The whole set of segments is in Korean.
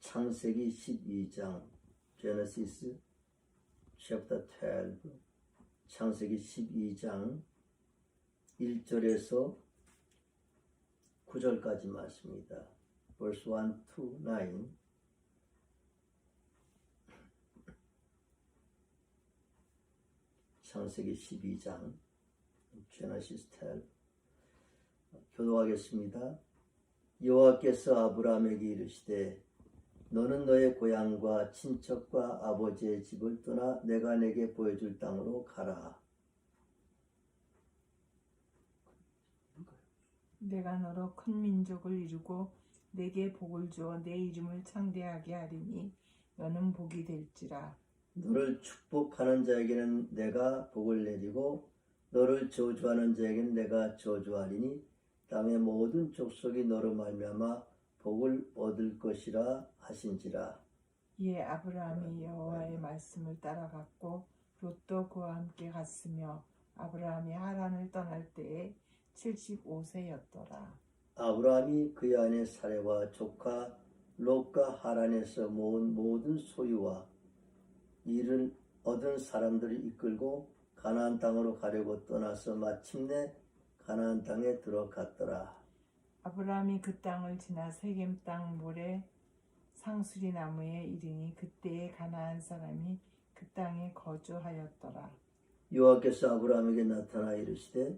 창세기 12장 Genesis chapter 12 창세기 12장 1절에서 9절까지 말씀입니다. verse 1 to 9 창세기 12장 Genesis 12 교도하겠습니다. 여호와께서 아브라함에게 이르시되 너는 너의 고향과 친척과 아버지의 집을 떠나 내가 내게 보여줄 땅으로 가라. 내가 너로 큰 민족을 이루고 내게 복을 주어 내 이름을 창대하게 하리니 너는 복이 될지라. 너를 축복하는 자에게는 내가 복을 내리고 너를 저주하는 자에게는 내가 저주하리니 땅의 모든 족속이 너로 말미암아 복을 얻을 것이라 하신지라. 이에 아브라함이 여호와의 말씀을 따라갔고 롯도 그와 함께 갔으며 아브라함이 하란을 떠날 때에 75세였더라. 아브라함이 그의 아내 사레와 조카 롯과 하란에서 모은 모든 소유와 이를 얻은 사람들을 이끌고 가나안 땅으로 가려고 떠나서 마침내 가나안 땅에 들어갔더라. 아브라함이 그 땅을 지나 세겜 땅 모래 상수리 나무에 이르니 그때에 가나안 사람이 그 땅에 거주하였더라. 여호와께서 아브라함에게 나타나 이르시되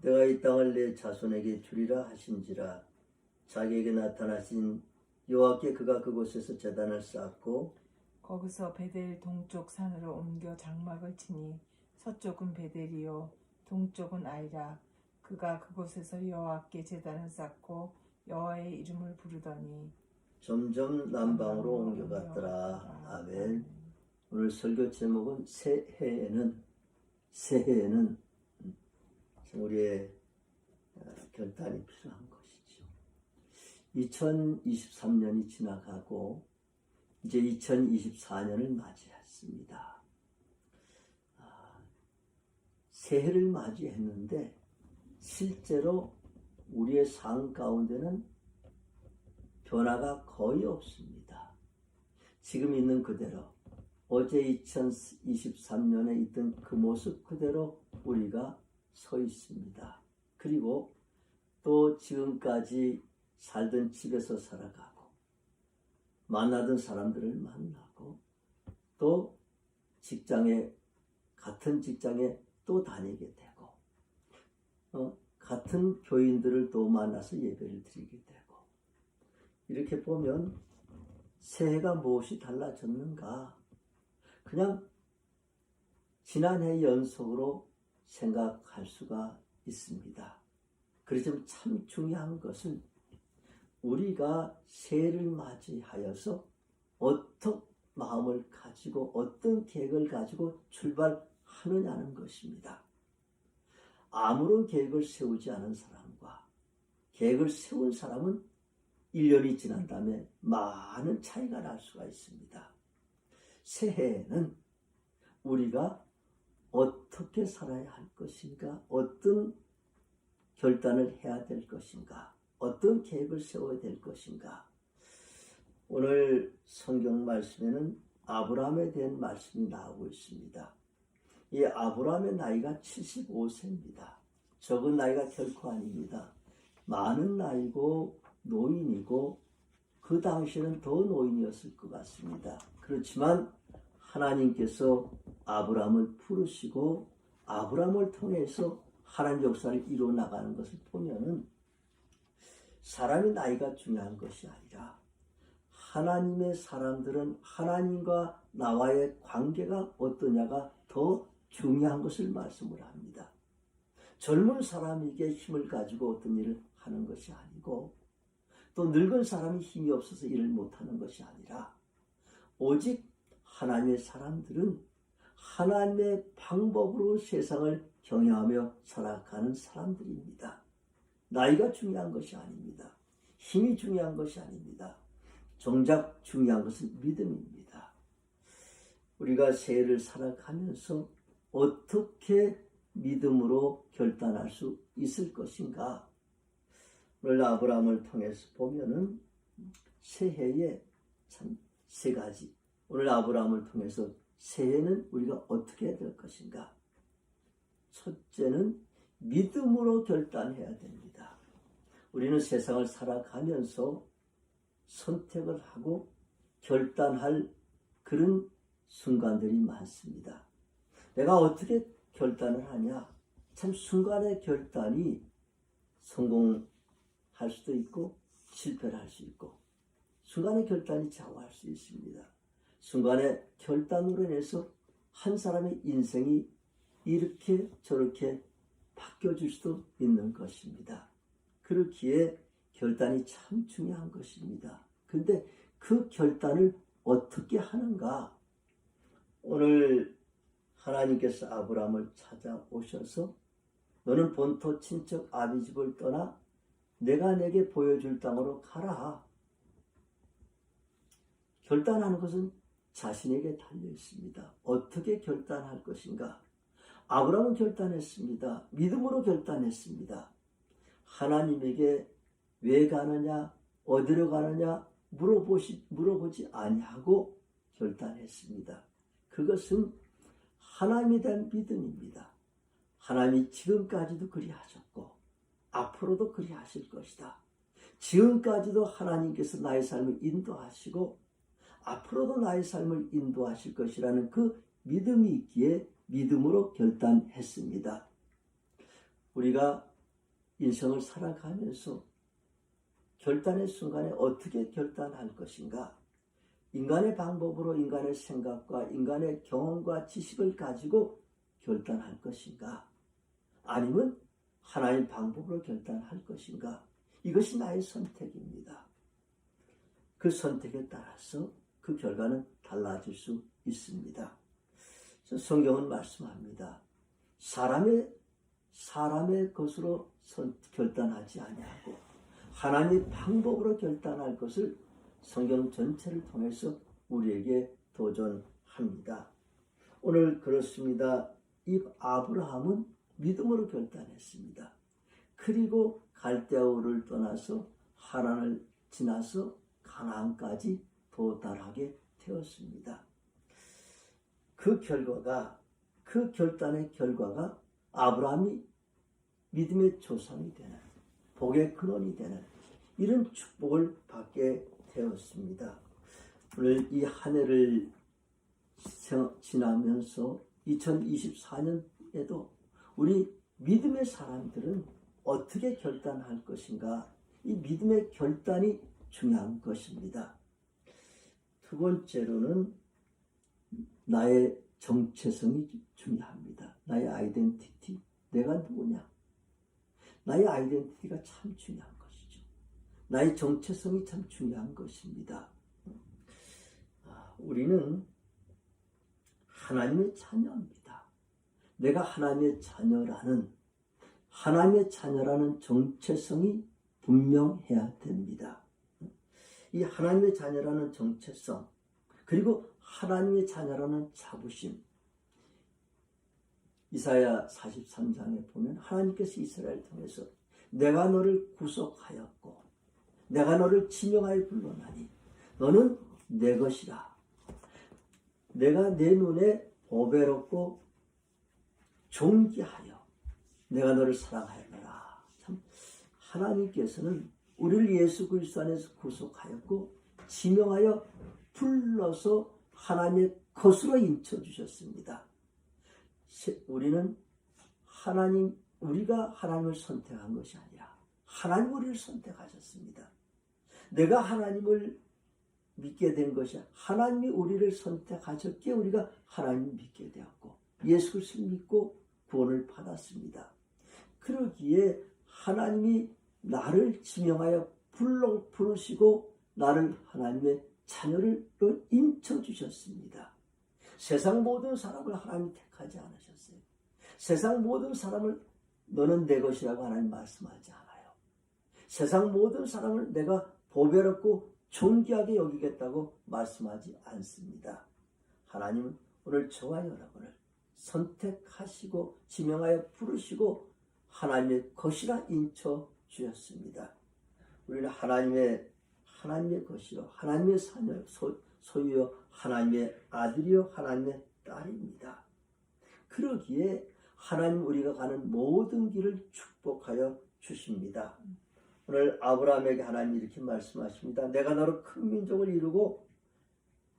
내가 이 땅을 내 자손에게 주리라 하신지라. 자기에게 나타나신 여호와께 그가 그곳에서 제단을 쌓고 거기서 베델 동쪽 산으로 옮겨 장막을 치니 서쪽은 베델이요 동쪽은 아이라. 그가 그곳에서 여호와께 제단을 쌓고 여호와의 이름을 부르더니 점점 남방으로 옮겨갔더라. 아멘. 오늘 설교 제목은 새해에는 우리의 결단이 필요한 것이죠. 2023년이 지나가고 이제 2024년을 맞이했습니다. 새해를 맞이했는데 실제로 우리의 삶 가운데는 변화가 거의 없습니다. 지금 있는 그대로 어제 2023년에 있던 그 모습 그대로 우리가 서 있습니다. 그리고 또 지금까지 살던 집에서 살아가고 만나던 사람들을 만나고 또 같은 직장에 또 다니게 되고 같은 교인들을 또 만나서 예배를 드리게 되고 이렇게 보면 새해가 무엇이 달라졌는가? 그냥 지난해 연속으로 생각할 수가 있습니다. 그래서 참 중요한 것은 우리가 새해를 맞이하여서 어떤 마음을 가지고 어떤 계획을 가지고 출발하느냐는 것입니다. 아무런 계획을 세우지 않은 사람과 계획을 세운 사람은 1년이 지난 다음에 많은 차이가 날 수가 있습니다. 새해에는 우리가 어떻게 살아야 할 것인가, 어떤 결단을 해야 될 것인가, 어떤 계획을 세워야 될 것인가. 오늘 성경 말씀에는 아브라함에 대한 말씀이 나오고 있습니다. 이 아브라함의 나이가 75세입니다. 적은 나이가 결코 아닙니다. 많은 나이고 노인이고 그 당시에는 더 노인이었을 것 같습니다. 그렇지만 하나님께서 아브라함을 부르시고 아브라함을 통해서 하나님 역사를 이루어 나가는 것을 보면은 사람의 나이가 중요한 것이 아니라 하나님의 사람들은 하나님과 나와의 관계가 어떠냐가 더 중요한 것을 말씀을 합니다. 젊은 사람에게 힘을 가지고 어떤 일을 하는 것이 아니고 또 늙은 사람이 힘이 없어서 일을 못하는 것이 아니라 오직 하나님의 사람들은 하나님의 방법으로 세상을 경영하며 살아가는 사람들입니다. 나이가 중요한 것이 아닙니다. 힘이 중요한 것이 아닙니다. 정작 중요한 것은 믿음입니다. 우리가 새해를 살아가면서 어떻게 믿음으로 결단할 수 있을 것인가? 오늘 아브라함을 통해서 보면은 새해에 참 세 가지. 오늘 아브라함을 통해서 새해는 우리가 어떻게 해야 될 것인가? 첫째는 믿음으로 결단해야 됩니다. 우리는 세상을 살아가면서 선택을 하고 결단할 그런 순간들이 많습니다. 내가 어떻게 결단을 하냐? 참 순간의 결단이 성공할 수도 있고 실패를 할 수 있고 순간의 결단이 좌우할 수 있습니다. 순간의 결단으로 인해서 한 사람의 인생이 이렇게 저렇게 바뀌어질 수도 있는 것입니다. 그렇기에 결단이 참 중요한 것입니다. 근데 그 결단을 어떻게 하는가? 오늘 하나님께서 아브라함을 찾아오셔서 너는 본토 친척 아비 집을 떠나 내가 내게 보여줄 땅으로 가라. 결단하는 것은 자신에게 달려 있습니다. 어떻게 결단할 것인가? 아브라함은 결단했습니다. 믿음으로 결단했습니다. 하나님에게 왜 가느냐, 어디로 가느냐 물어보지 아니하고 결단했습니다. 그것은 하나님에 대한 믿음입니다. 하나님이 지금까지도 그리하셨고 앞으로도 그리하실 것이다. 지금까지도 하나님께서 나의 삶을 인도하시고 앞으로도 나의 삶을 인도하실 것이라는 그 믿음이 있기에 믿음으로 결단했습니다. 우리가 인생을 살아가면서 결단의 순간에 어떻게 결단할 것인가? 인간의 방법으로 인간의 생각과 인간의 경험과 지식을 가지고 결단할 것인가? 아니면 하나님 방법으로 결단할 것인가? 이것이 나의 선택입니다. 그 선택에 따라서 그 결과는 달라질 수 있습니다. 성경은 말씀합니다. 사람의 것으로 결단하지 아니하고 하나님의 방법으로 결단할 것을 성경 전체를 통해서 우리에게 도전합니다. 오늘 그렇습니다. 이 아브라함은 믿음으로 결단했습니다. 그리고 갈대아우를 떠나서 하란을 지나서 가나안까지 도달하게 되었습니다. 그 결단의 결과가 아브라함이 믿음의 조상이 되는, 복의 근원이 되는 이런 축복을 받게 되었습니다. 오늘 이 한 해를 지나면서 2024년에도 우리 믿음의 사람들은 어떻게 결단할 것인가? 이 믿음의 결단이 중요한 것입니다. 두 번째로는 나의 정체성이 중요합니다. 나의 아이덴티티, 내가 누구냐? 나의 아이덴티티가 참 중요한 것이죠. 나의 정체성이 참 중요한 것입니다. 우리는 하나님의 자녀입니다. 내가 하나님의 자녀라는 정체성이 분명해야 됩니다. 이 하나님의 자녀라는 정체성, 그리고 하나님의 자녀라는 자부심. 이사야 43장에 보면 하나님께서 이스라엘을 통해서 내가 너를 구속하였고 내가 너를 지명하여 불러나니 너는 내 것이라. 내가 내 눈에 보배롭고 존귀하여 내가 너를 사랑하였노라. 참 하나님께서는 우리를 예수 그리스도 안에서 구속하였고 지명하여 불러서 하나님의 것으로 인쳐주셨습니다. 우리가 하나님을 선택한 것이 아니라 하나님 우리를 선택하셨습니다. 내가 하나님을 믿게 된 것이 하나님이 우리를 선택하셨기에 우리가 하나님을 믿게 되었고 예수 그리스도를 믿고 구원을 받았습니다. 그러기에 하나님이 나를 지명하여 부르시고 나를 하나님의 자녀로 인쳐주셨습니다. 세상 모든 사람을 하나님 택하지 않으셨어요. 세상 모든 사람을 너는 내 것이라고 하나님 말씀하지 않아요. 세상 모든 사람을 내가 보배롭고 존귀하게 여기겠다고 말씀하지 않습니다. 하나님은 오늘 저와 여러분을 선택하시고 지명하여 부르시고 하나님의 것이라 인쳐 주셨습니다. 우리는 하나님의 것이요 하나님의 소유요 하나님의 아들이요 하나님의 딸입니다. 그러기에 하나님 우리가 가는 모든 길을 축복하여 주십니다. 오늘 아브라함에게 하나님 이렇게 말씀하십니다. 내가 너로 큰 민족을 이루고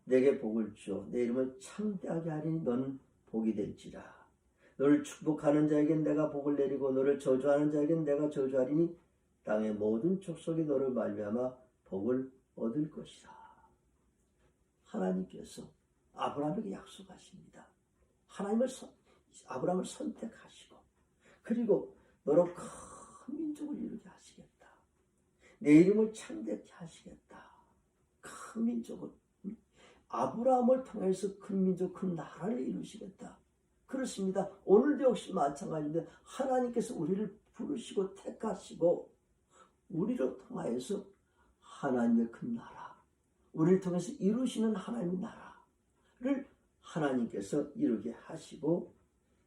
내게 복을 주어 내 이름을 창대하게 하리니 너는 복이 될지라. 너를 축복하는 자에겐 내가 복을 내리고 너를 저주하는 자에겐 내가 저주하리니 땅의 모든 족속이 너를 말미암아 복을 얻을 것이라. 하나님께서 아브라함에게 약속하십니다. 아브라함을 선택하시고 그리고 너로 큰 민족을 이루게 하시겠다. 내 이름을 창대케 하시겠다. 큰 민족을 아브라함을 통해서 큰 민족, 큰 나라를 이루시겠다. 그렇습니다. 오늘도 역시 마찬가지인데 하나님께서 우리를 부르시고 택하시고 우리를 통하여서 하나님의 큰 나라, 우리를 통해서 이루시는 하나님의 나라를 하나님께서 이루게 하시고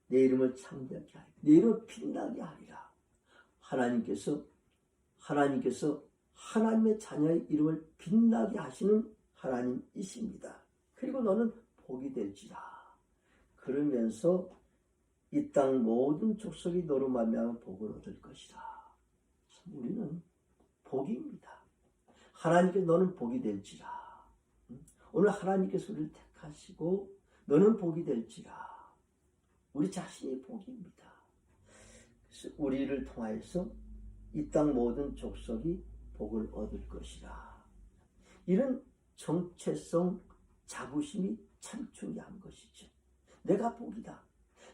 내 이름을 창대하게 하리라. 내 이름을 빛나게 하리라. 하나님께서 하나님의 자녀의 이름을 빛나게 하시는 하나님이십니다. 그리고 너는 복이 될지라. 그러면서 이 땅 모든 족속이 너로 말미암아 복을 얻을 것이라. 우리는 복입니다. 하나님께서 너는 복이 될지라. 오늘 하나님께서 우리를 택하시고 너는 복이 될지라. 우리 자신이 복입니다. 그래서 우리를 통하여서 이 땅 모든 족속이 복을 얻을 것이라. 이런 정체성, 자부심이 참 중요한 것이죠. 내가 복이다.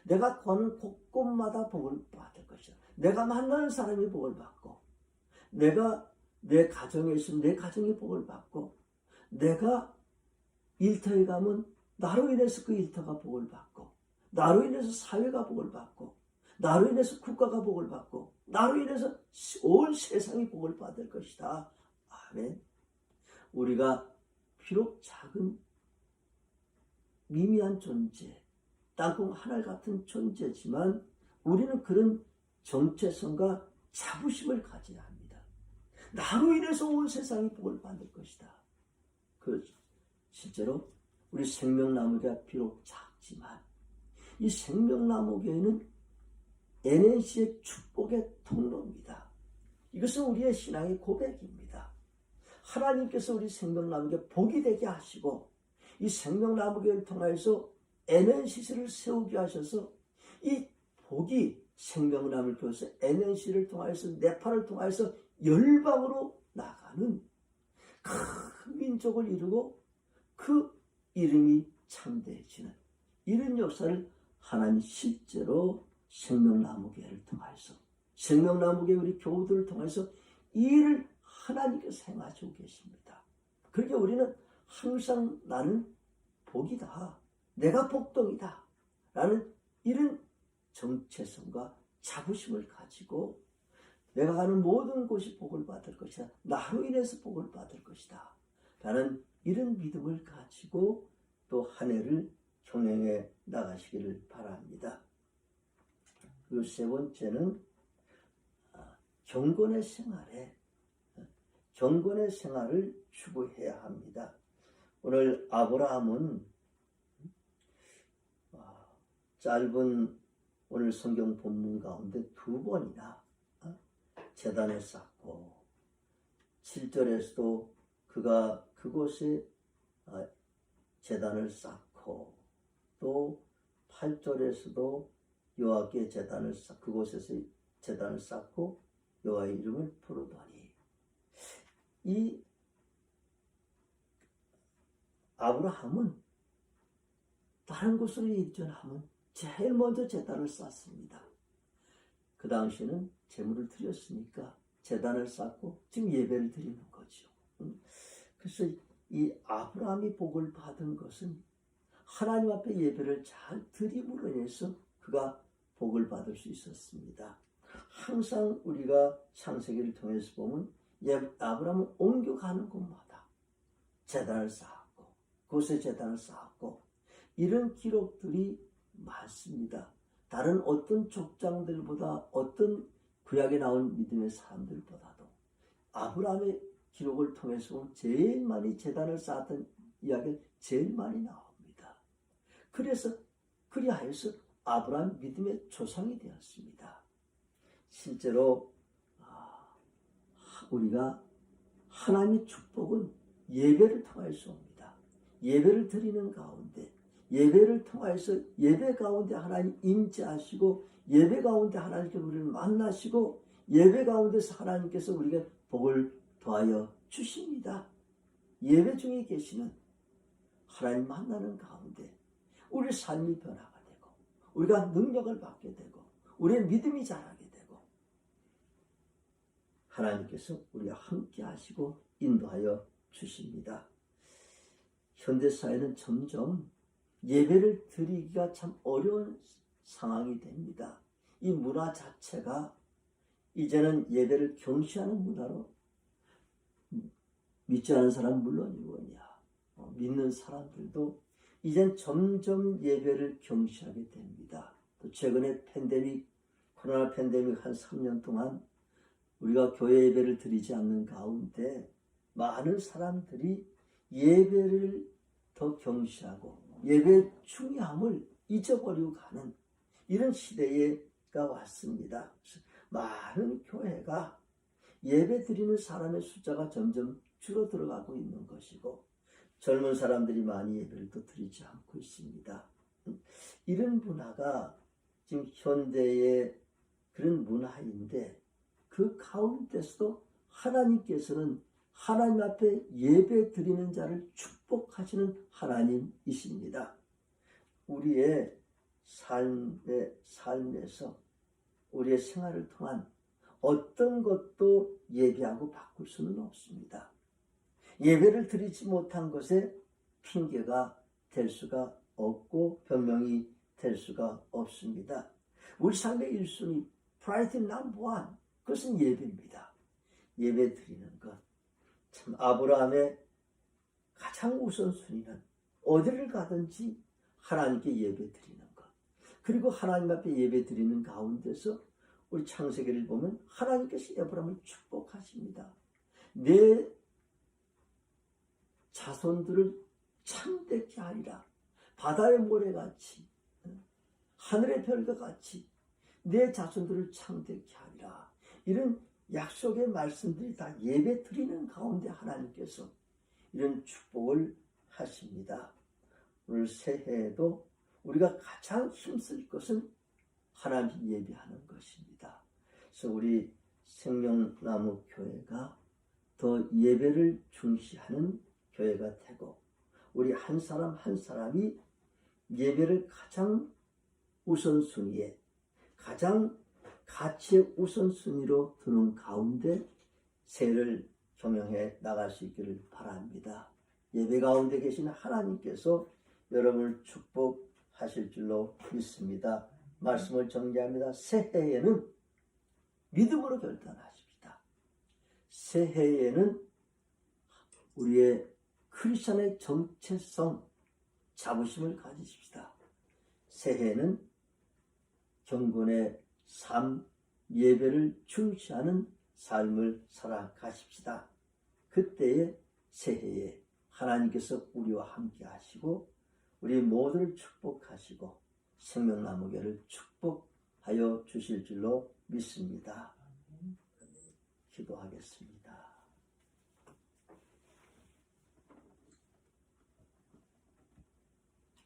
내가 가는 곳곳마다 복을 받을 것이다. 내가 만나는 사람이 복을 받고, 내가 내 가정에 있으면 내 가정이 복을 받고, 내가 일터에 가면 나로 인해서 그 일터가 복을 받고, 나로 인해서 사회가 복을 받고, 나로 인해서 국가가 복을 받고, 나로 인해서 온 세상이 복을 받을 것이다. 아멘. 우리가 비록 작은 미미한 존재, 땅콩 하나 같은 존재지만 우리는 그런 정체성과 자부심을 가져야 합니다. 나로 인해서 온 세상이 복을 받을 것이다. 실제로 우리 생명나무가 비록 작지만 이 생명나무교회는 NNC의 축복의 통로입니다. 이것은 우리의 신앙의 고백입니다. 하나님께서 우리 생명나무교회 복이 되게 하시고 이 생명나무교회를 통해서 NNC를 세우게 하셔서 이 복이 생명나무를 통해서 NNC를 통해서 네팔을 통해서 열방으로 나가는 큰 민족을 이루고 그 이름이 창대해지는 이런 역사를 하나님 실제로 생명나무교회를 통해서 생명나무교회 우리 교우들을 통해서 이 일을 하나님께서 행하시고 계십니다. 그러니까 우리는 항상 나는 복이다. 내가 복동이다. 라는 이런 정체성과 자부심을 가지고 내가 가는 모든 곳이 복을 받을 것이다. 나로 인해서 복을 받을 것이다. 라는 이런 믿음을 가지고 또 한 해를 경영해 나가시기를 바랍니다. 그리고 세 번째는 경건의 생활을 추구해야 합니다. 오늘 아브라함은 짧은 오늘 성경 본문 가운데 두 번이나 제단을 쌓고 7절에서도 그가 그곳에 제단을 쌓고 또 8절에서도 여호와께 그곳에서 제단을 쌓고 여호와의 이름을 부르더니 이 아브라함은 다른 곳으로 이전하면 제일 먼저 제단을 쌓습니다. 그 당시에는 제물을 드렸으니까 제단을 쌓고 지금 예배를 드리는 거죠. 그래서 이 아브라함이 복을 받은 것은 하나님 앞에 예배를 잘 드림으로 인해서 그가 복을 받을 수 있었습니다. 항상 우리가 창세기를 통해서 보면 아브라함은 옮겨가는 곳마다 제단을 쌓았고 그곳에 제단을 쌓았고 이런 기록들이 많습니다. 다른 어떤 족장들보다 어떤 구약에 나온 믿음의 사람들보다도 아브라함의 기록을 통해서 보면 제일 많이 제단을 쌓았던 이야기가 제일 많이 나옵니다. 그래서 그리하여서 아브라함 믿음의 조상이 되었습니다. 실제로 우리가 하나님의 축복은 예배를 통해서 옵니다. 예배를 드리는 가운데, 예배를 통해서 예배 가운데 하나님 임재하시고, 예배 가운데 하나님께서 우리를 만나시고, 예배 가운데서 하나님께서 우리에게 복을 더하여 주십니다. 예배 중에 계시는 하나님 만나는 가운데 우리 삶이 변화가 되고, 우리가 능력을 받게 되고, 우리의 믿음이 자라게 되고, 하나님께서 우리와 함께 하시고 인도하여 주십니다. 현대사회는 점점 예배를 드리기가 참 어려운 상황이 됩니다. 이 문화 자체가 이제는 예배를 경시하는 문화로, 믿지 않은 사람은 물론이거냐, 믿는 사람들도 이젠 점점 예배를 경시하게 됩니다. 또 최근에 코로나 팬데믹 한 3년 동안 우리가 교회 예배를 드리지 않는 가운데 많은 사람들이 예배를 더 경시하고 예배의 중요함을 잊어버리고 가는 이런 시대가 왔습니다. 많은 교회가 예배 드리는 사람의 숫자가 점점 줄어들어가고 있는 것이고, 젊은 사람들이 많이 예배를 또 드리지 않고 있습니다. 이런 문화가 지금 현대의 그런 문화인데, 그 가운데서도 하나님께서는 하나님 앞에 예배 드리는 자를 축복하시는 하나님이십니다. 우리의 삶에서 우리의 생활을 통한 어떤 것도 예배하고 바꿀 수는 없습니다. 예배를 드리지 못한 것에 핑계가 될 수가 없고 변명이 될 수가 없습니다. 우리 삶의 1순위, priority number one, 그것은 예배입니다. 예배 드리는 것. 참 아브라함의 가장 우선순위는 어디를 가든지 하나님께 예배 드리는 것. 그리고 하나님 앞에 예배 드리는 가운데서 우리 창세기를 보면 하나님께서 아브라함을 축복하십니다. 내 자손들을 참되게 하리라. 바다의 모래같이, 하늘의 별과 같이 내 자손들을 참되게 하리라. 이런 약속의 말씀들이 다 예배 드리는 가운데 하나님께서 이런 축복을 하십니다. 오늘 새해에도 우리가 가장 힘쓸 것은 하나님 예배하는 것입니다. 그래서 우리 생명나무 교회가 더 예배를 중시하는 교회가 되고, 우리 한 사람 한 사람이 예배를 가장 우선순위에, 가장 가치의 우선순위로 두는 가운데 새해를 경영해 나갈 수 있기를 바랍니다. 예배 가운데 계신 하나님께서 여러분을 축복하실 줄로 믿습니다. 말씀을 정리합니다. 새해에는 믿음으로 결단하십시다. 새해에는 우리의 크리스천의 정체성, 자부심을 가지십시다. 새해에는 경건의 삶, 예배를 중시하는 삶을 살아가십시다. 그때의 새해에 하나님께서 우리와 함께 하시고 우리 모두를 축복하시고 생명나무교를 축복하여 주실 줄로 믿습니다. 기도하겠습니다.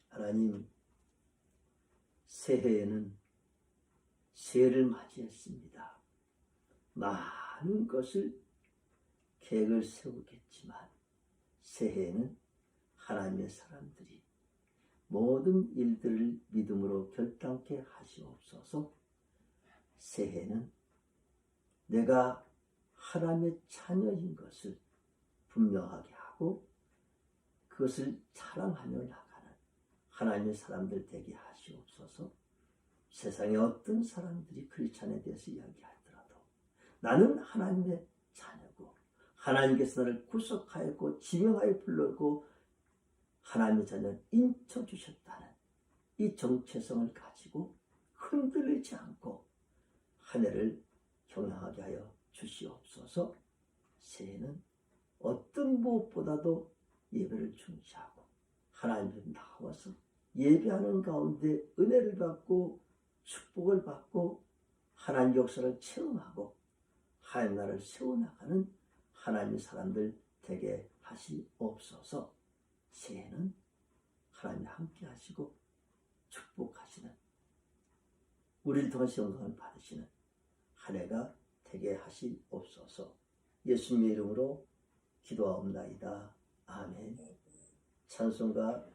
하나님, 새해에는 새해를 맞이했습니다. 많은 것을 계획을 세우겠지만 새해에는 하나님의 사람들이 모든 일들을 믿음으로 결단케 하시옵소서. 새해는 내가 하나님의 자녀인 것을 분명하게 하고 그것을 자랑하며 나가는 하나님의 사람들 되게 하시옵소서. 세상에 어떤 사람들이 크리스찬에 대해서 이야기하더라도 나는 하나님의 자녀고 하나님께서 나를 구속하였고 지명하여 불렀고 하나님의 자녀를 인쳐주셨다는 이 정체성을 가지고 흔들리지 않고 한 해를 경영하게 하여 주시옵소서. 새해는 어떤 무엇보다도 예배를 중시하고 하나님 좀 나와서 예배하는 가운데 은혜를 받고 축복을 받고 하나님 역사를 체험하고 하나님 나라를 세워나가는 하나님의 사람들 되게 하시옵소서. 새해는 하나님 함께 하시고 축복하시는 우리를 통해서 영광을 받으시는 한 해가 되게 하시옵소서. 예수님의 이름으로 기도하옵나이다. 아멘. 찬송가